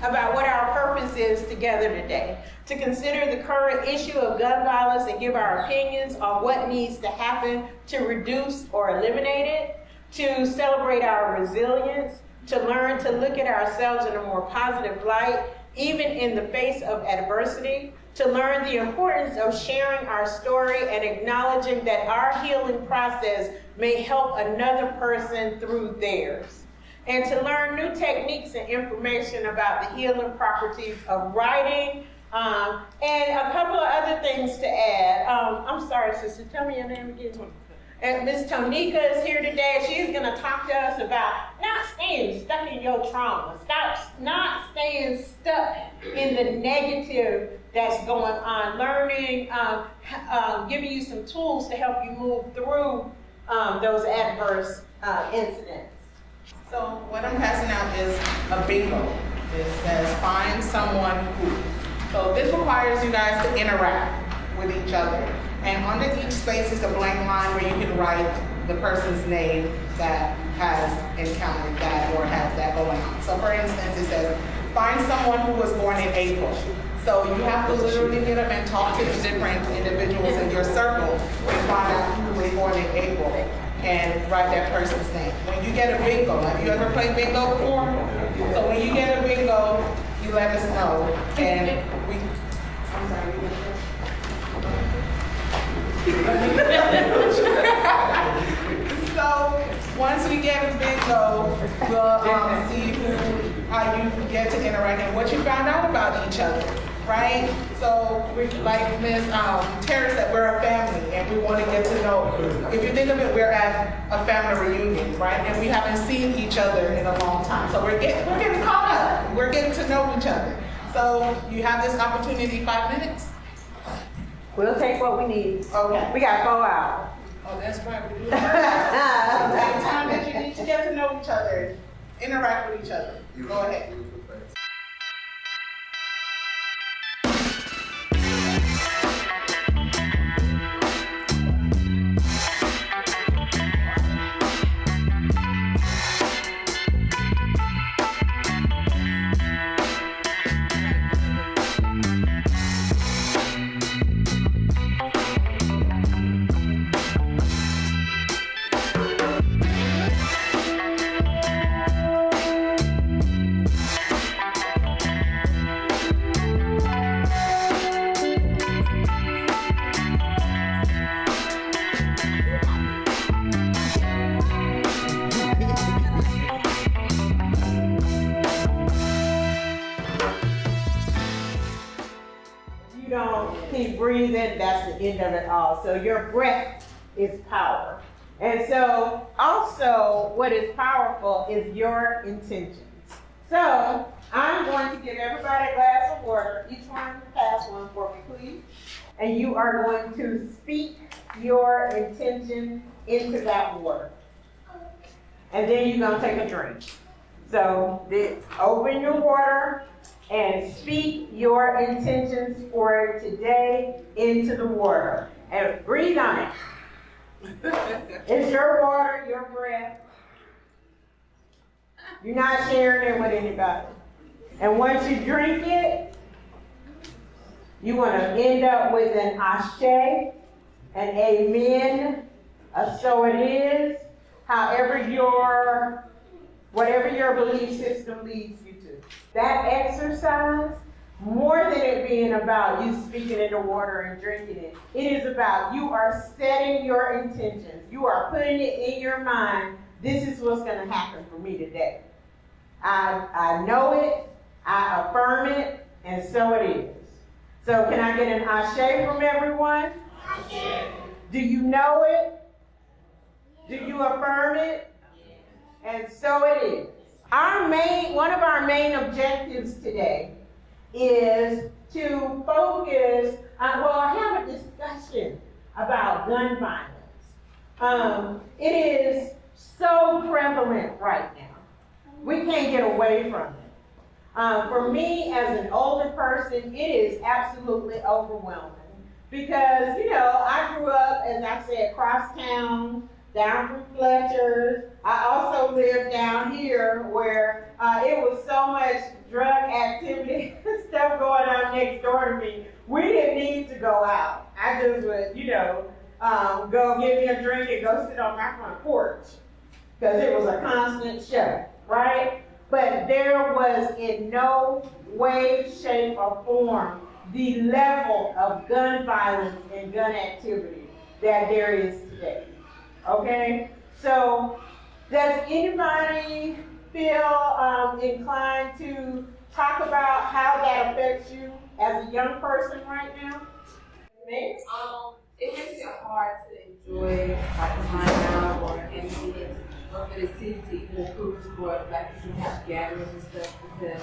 about what our purpose is together today. To consider the current issue of gun violence and give our opinions on what needs to happen to reduce or eliminate it. To celebrate our resilience. To learn to look at ourselves in a more positive light, even in the face of adversity. To learn the importance of sharing our story and acknowledging that our healing process may help another person through theirs. And to learn new techniques and information about the healing properties of writing, and a couple of other things to add. I'm sorry, sister, tell me your name again. And Miss Tonika is here today. She's going to talk to us about not staying stuck in your trauma. Not staying stuck in the negative that's going on. Learning, giving you some tools to help you move through those adverse incidents. So what I'm passing out is a bingo. It says find someone who. So this requires you guys to interact with each other. And under each space is a blank line where you can write the person's name that has encountered that or has that going on. So for instance, it says, find someone who was born in April. So you have to literally get up and talk to the different individuals in your circle and find out who was born in April and write that person's name. When you get a bingo, have you ever played bingo before? So when you get a bingo, you let us know. And we, I'm sorry. So once we get a bingo, we'll see how you get to interact and what you found out about each other, right? So like Ms. Terry said, we're a family and we want to get to know. If you think of it, we're at a family reunion, right? And we haven't seen each other in a long time. So we're getting caught up. We're getting to know each other. So you have this opportunity, 5 minutes. We'll take what we need. Okay. We got 4 hours. Oh, that's right. We do have time that you need to get to know each other, interact with each other. Go ahead. Breathing, that's the end of it all. So your breath is power. And so also what is powerful is your intentions. So I'm going to give everybody a glass of water. Each one pass one for me, please. And you are going to speak your intention into that water. And then you're going to take a drink. So open your water and speak your intentions for today into the water. And breathe on it. It's your water, your breath. You're not sharing it with anybody. And once you drink it, you want to end up with an ashe, an amen, a so it is, whatever your belief system leads you to. That exercise, more than it being about you speaking in the water and drinking it, it is about you are setting your intentions. You are putting it in your mind, this is what's going to happen for me today. I know it, I affirm it, and so it is. So can I get an ashe from everyone? Ashe. Do you know it? Do you affirm it? And so it is. One of our main objectives today is to focus on, have a discussion about gun violence. It is so prevalent right now. We can't get away from it. For me, as an older person, it is absolutely overwhelming. Because, I grew up, as I said, cross town, down from Fletcher's. I also lived down here where it was so much drug activity and stuff going on next door to me. We didn't need to go out. I just would, go get me a drink and go sit on my front porch because it was a constant show, right? But there was in no way, shape, or form the level of gun violence and gun activity that there is today. Okay? So, does anybody feel inclined to talk about how that affects you as a young person right now? Me? It makes it hard to enjoy like time out or anything, or for the city to even improve for like if you have gatherings and stuff, because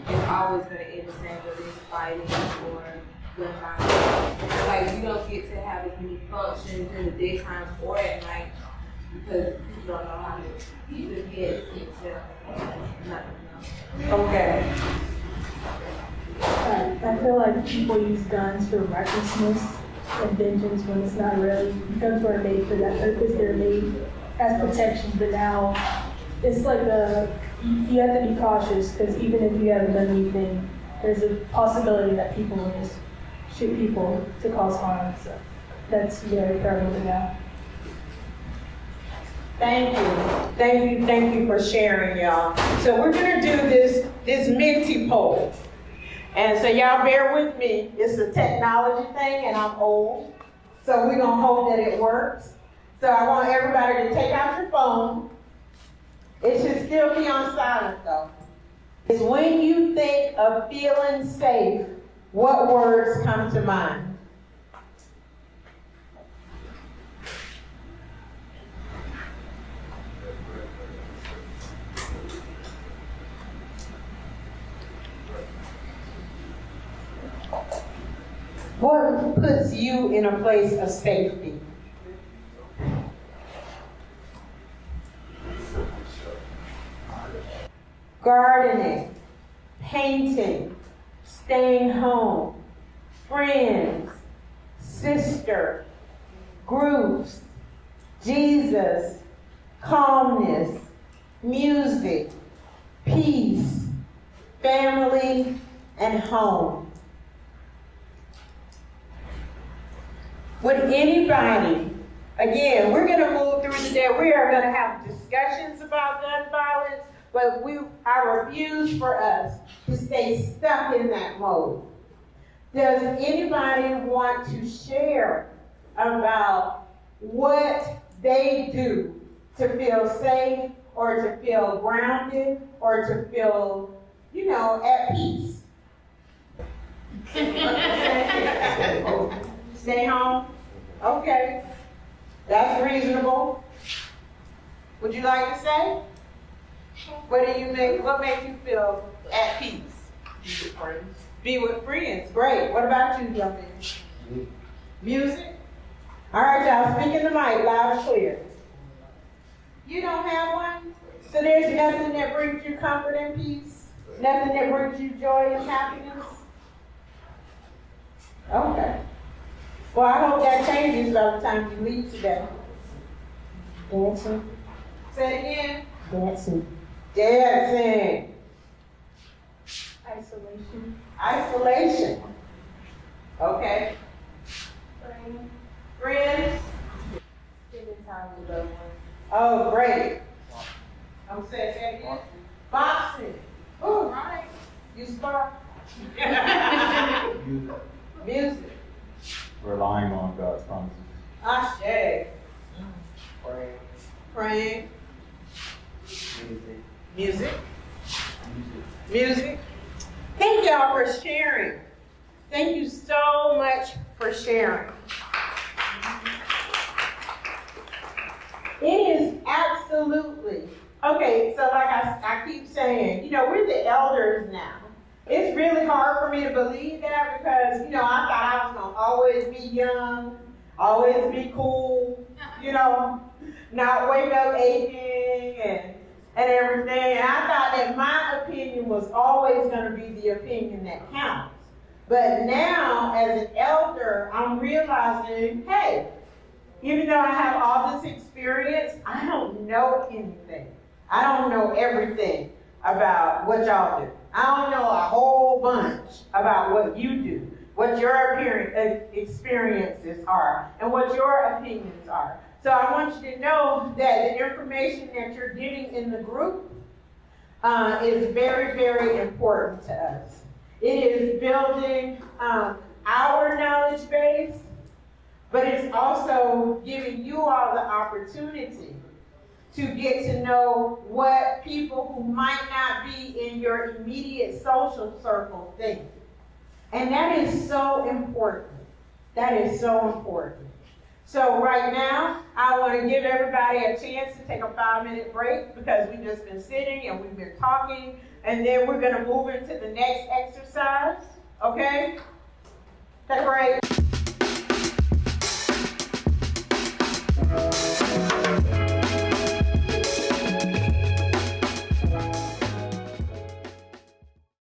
it's always going to end the same, whether it's fighting or gun violence. And like you don't get to have as many functions in the daytime or at night because people don't know how to keep their heads themselves. Okay. I feel like people use guns for recklessness and vengeance when it's not really. Guns weren't made for that purpose. They're made as protection, but now it's like you have to be cautious because even if you haven't done anything, there's a possibility that people will just shoot people to cause harm. So that's very prevalent now. Thank you for sharing, y'all. So we're gonna do this Minty poll. And so y'all bear with me. It's a technology thing and I'm old. So we're gonna hope that it works. So I want everybody to take out your phone. It should still be on silent though. It's when you think of feeling safe, what words come to mind? What puts you in a place of safety? Gardening, painting, staying home, friends, sister, groups, Jesus, calmness, music, peace, family, and home. Would anybody, again, we're going to move through the day. We are going to have discussions about gun violence, but I refuse for us to stay stuck in that mode. Does anybody want to share about what they do to feel safe or to feel grounded or to feel, at peace? Stay home? Okay. That's reasonable. Would you like to say? What makes you feel at peace? Be with friends. Be with friends. Great. What about you, Jumpin? Music? All right, y'all. Speak in the mic loud and clear. You don't have one? So there's nothing that brings you comfort and peace? Nothing that brings you joy and happiness? Okay. Well, I hope that changes by the time you leave today. Dancing. Say it again. Dancing. Dancing. Isolation. Isolation. Okay. Friends. Spending time with loved ones. Oh, great. I'm saying that again. Boxing. Oh, right. You spar. Music. Relying on God's promises. Ashe. Praying. Music. Thank y'all for sharing. Thank you so much for sharing. It is absolutely, okay, so like I keep saying, we're the elders now. It's really hard for me to believe that because, I thought I was going to always be young, always be cool, not wake up aching and everything. And I thought that my opinion was always going to be the opinion that counts. But now, as an elder, I'm realizing, hey, even though I have all this experience, I don't know anything. I don't know everything. about what y'all do. I don't know a whole bunch about what you do, what your experiences are, and what your opinions are. So I want you to know that the information that you're getting in the group is very, very important to us. It is building our knowledge base, but it's also giving you all the opportunity to get to know what people who might not be in your immediate social circle think. And that is so important. That is so important. So right now, I want to give everybody a chance to take a 5-minute break because we've just been sitting and we've been talking, and then we're going to move into the next exercise, okay? Take a break.